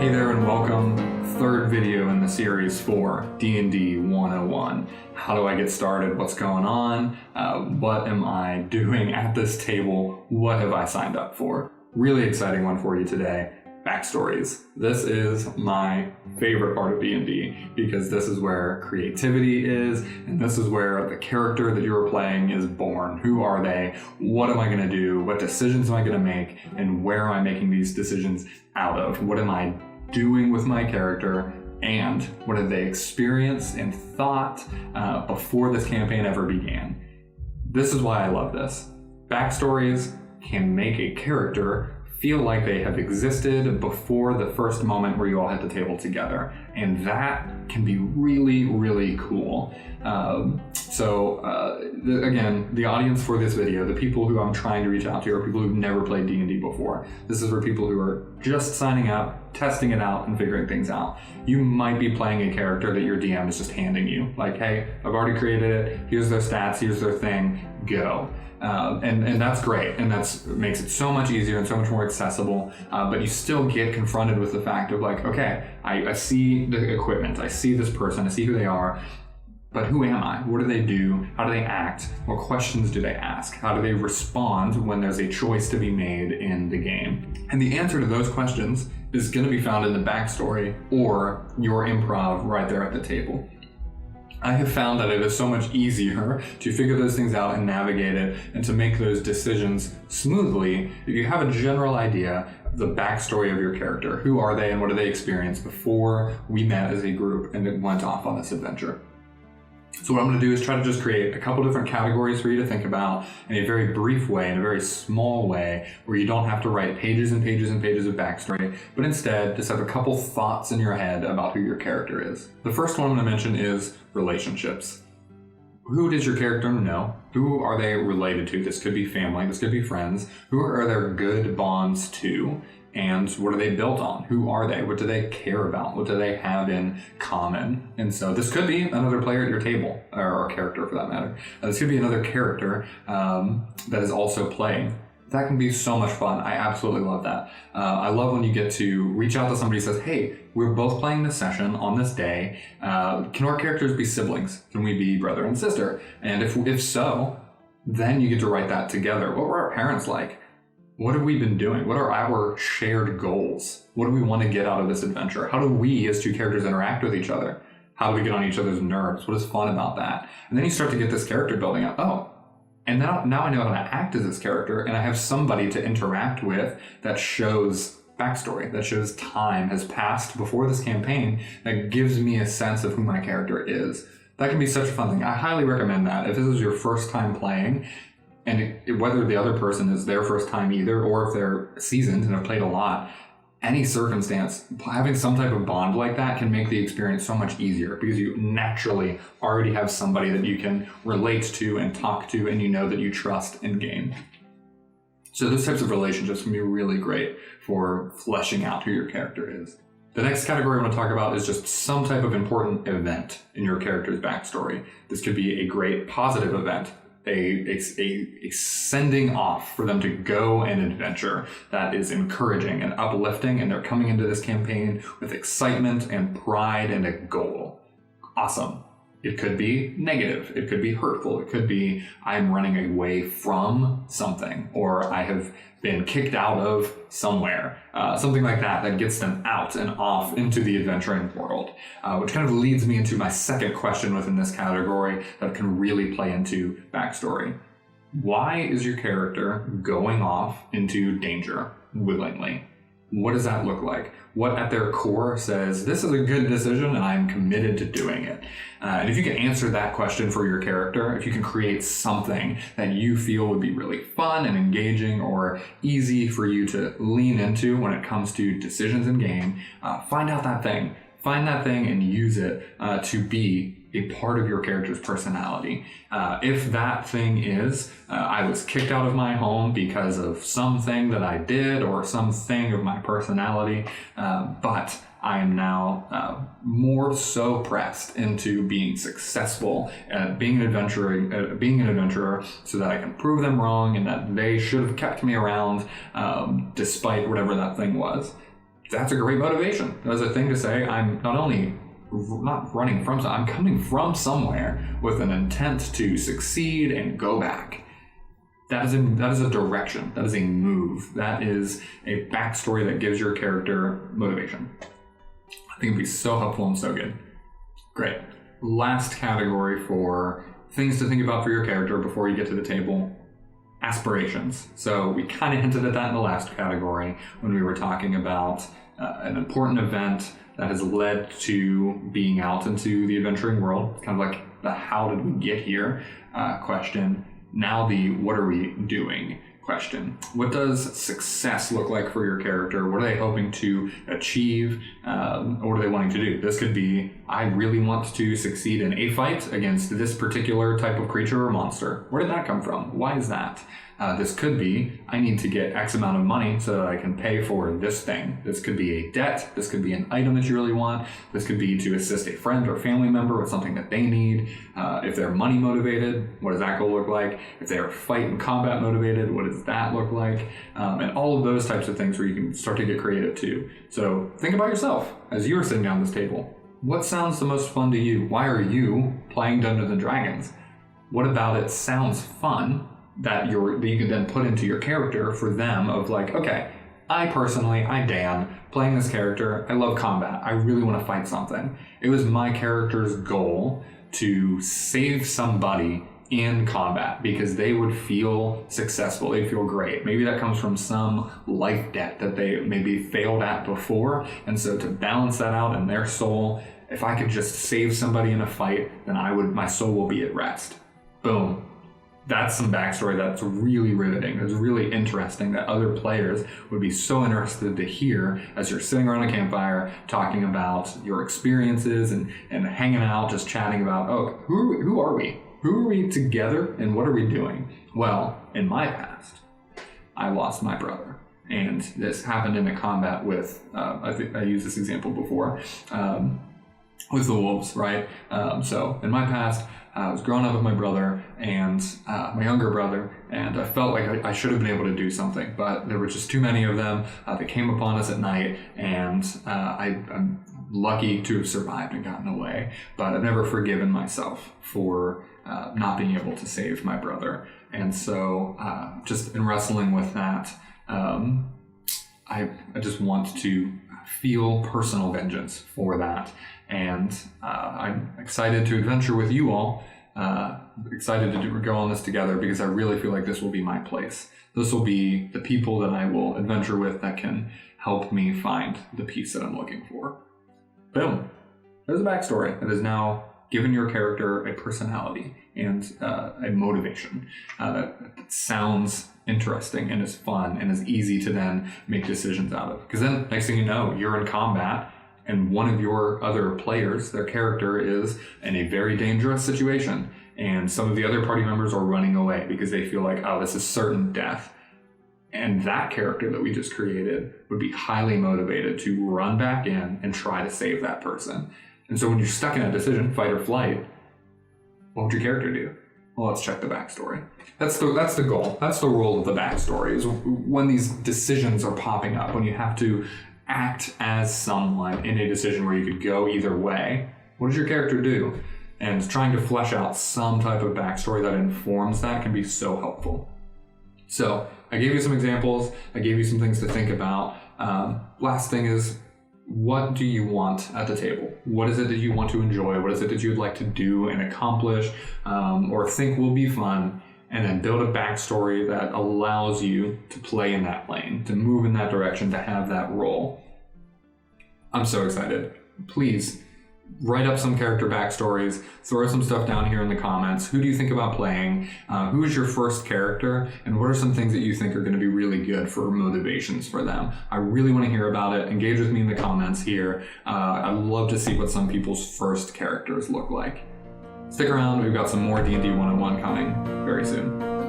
Hey there and welcome. Third video in the series for DnD 101. How do I get started? What's going on? What am I doing at this table? What have I signed up for? Really exciting one for you today. Backstories. This is my favorite part of D&D because this is where creativity is, and this is where the character that you're playing is born. Who are they? What am I going to do? What decisions am I going to make? And where am I making these decisions out of? What am I doing with my character? And what did they experience and thought before this campaign ever began? This is why I love this. Backstories can make a character feel like they have existed before the first moment where you all hit the table together. And that can be really, really cool. Again, the audience for this video, the people who I'm trying to reach out to are people who've never played D&D before. This is for people who are just signing up, testing it out, and figuring things out. You might be playing a character that your DM is just handing you. Like, hey, I've already created it, here's their stats, here's their thing, go. And that's great, and that makes it so much easier and so much more accessible, but you still get confronted with the fact of like, okay, I see the equipment, I see this person, I see who they are, but who am I? What do they do? How do they act? What questions do they ask? How do they respond when there's a choice to be made in the game? And the answer to those questions is going to be found in the backstory or your improv right there at the table. I have found that it is so much easier to figure those things out and navigate it and to make those decisions smoothly if you have a general idea of the backstory of your character. Who are they and what do they experience before we met as a group and went off on this adventure? So what I'm going to do is try to just create a couple different categories for you to think about in a very brief way, in a very small way, where you don't have to write pages and pages and pages of backstory, but instead just have a couple thoughts in your head about who your character is. The first one I'm going to mention is relationships. Who does your character know? Who are they related to? This could be family, this could be friends. Who are their good bonds to? And what are they built on? Who are they? What do they care about? What do they have in common? And so this could be another player at your table, or a character for that matter. This could be another character that is also playing. That can be so much fun. I absolutely love that. I love when you get to reach out to somebody who says, hey, we're both playing this session on this day. Can our characters be siblings? Can we be brother and sister? And if so, then you get to write that together. What were our parents like? What have we been doing? What are our shared goals? What do we want to get out of this adventure? How do we as two characters interact with each other? How do we get on each other's nerves? What is fun about that? And then you start to get this character building up. Oh, and now I know how to act as this character, and I have somebody to interact with that shows backstory, that shows time has passed before this campaign, that gives me a sense of who my character is. That can be such a fun thing. I highly recommend that. If this is your first time playing, and whether the other person is their first time either, or if they're seasoned and have played a lot, any circumstance, having some type of bond like that can make the experience so much easier because you naturally already have somebody that you can relate to and talk to and you know that you trust in game. So those types of relationships can be really great for fleshing out who your character is. The next category I want to talk about is just some type of important event in your character's backstory. This could be a great positive event, a sending off for them to go and adventure that is encouraging and uplifting, and they're coming into this campaign with excitement and pride and a goal. Awesome. It could be negative, it could be hurtful, it could be I'm running away from something, or I have been kicked out of somewhere, something like that that gets them out and off into the adventuring world, which kind of leads me into my second question within this category that can really play into backstory. Why is your character going off into danger willingly? What does that look like? What at their core says, this is a good decision and I'm committed to doing it? And if you can answer that question for your character, if you can create something that you feel would be really fun and engaging or easy for you to lean into when it comes to decisions in game, find out that thing. Find that thing and use it to be a part of your character's personality. If that thing is, I was kicked out of my home because of something that I did or something of my personality, but I am now more so pressed into being successful at being an adventurer, so that I can prove them wrong and that they should have kept me around despite whatever that thing was. that's a great motivation. That's a thing to say. I'm not only not running from, I'm coming from somewhere with an intent to succeed and go back. That is a direction. That is a move. That is a backstory that gives your character motivation. I think it'd be so helpful and so good. Great. Last category for things to think about for your character before you get to the table: aspirations. So we kind of hinted at that in the last category when we were talking about an important event that has led to being out into the adventuring world. It's kind of like the how did we get here question. Now the what are we doing question. What does success look like for your character? What are they hoping to achieve? What are they wanting to do? This could be, I really want to succeed in a fight against this particular type of creature or monster. Where did that come from? Why is that? This could be, I need to get X amount of money so that I can pay for this thing. This could be a debt. This could be an item that you really want. This could be to assist a friend or family member with something that they need. If they're money motivated, what does that goal look like? If they are fight and combat motivated, what does that look like? And all of those types of things where you can start to get creative too. So think about yourself as you are sitting down this table. What sounds the most fun to you? Why are you playing Dungeons and Dragons? What about it sounds fun that you can then put into your character for them of like, okay, I Dan, playing this character, I love combat. I really want to fight something. It was my character's goal to save somebody in combat because they would feel successful. They'd feel great. Maybe that comes from some life debt that they maybe failed at before. And so to balance that out in their soul, if I could just save somebody in a fight, then my soul will be at rest. Boom. That's some backstory that's really riveting. It's really interesting that other players would be so interested to hear as you're sitting around a campfire talking about your experiences and hanging out, just chatting about, oh, who are we? Who are we together and what are we doing? Well, in my past, I lost my brother. And this happened in a combat with, I think I used this example before, with the wolves, right? So in my past, I was growing up with my brother and my younger brother, and I felt like I should have been able to do something, but there were just too many of them. They came upon us at night, and I'm lucky to have survived and gotten away, but I've never forgiven myself for not being able to save my brother. And so just in wrestling with that, I just want to feel personal vengeance for that. And I'm excited to adventure with you all, excited to go on this together because I really feel like this will be my place. This will be the people that I will adventure with that can help me find the peace that I'm looking for. Boom. There's a backstory that has now given your character a personality and a motivation that sounds interesting and is fun and is easy to then make decisions out of. Because then next thing you know, you're in combat and one of your other players, their character is in a very dangerous situation. And some of the other party members are running away because they feel like, oh, this is certain death. And that character that we just created would be highly motivated to run back in and try to save that person. And so when you're stuck in that decision, fight or flight, what would your character do? Well, let's check the backstory. That's the goal. That's the role of the backstory, is when these decisions are popping up, when you have to act as someone in a decision where you could go either way, what does your character do? And trying to flesh out some type of backstory that informs that can be so helpful. So I gave you some examples. I gave you some things to think about. Last thing is, what do you want at the table? What is it that you want to enjoy? What is it that you would like to do and accomplish or think will be fun? And then build a backstory that allows you to play in that lane, to move in that direction, to have that role. I'm so excited. Please write up some character backstories, throw some stuff down here in the comments. Who do you think about playing? Who is your first character? And what are some things that you think are going to be really good for motivations for them? I really want to hear about it. Engage with me in the comments here. I'd love to see what some people's first characters look like. Stick around, we've got some more D&D 101 coming very soon.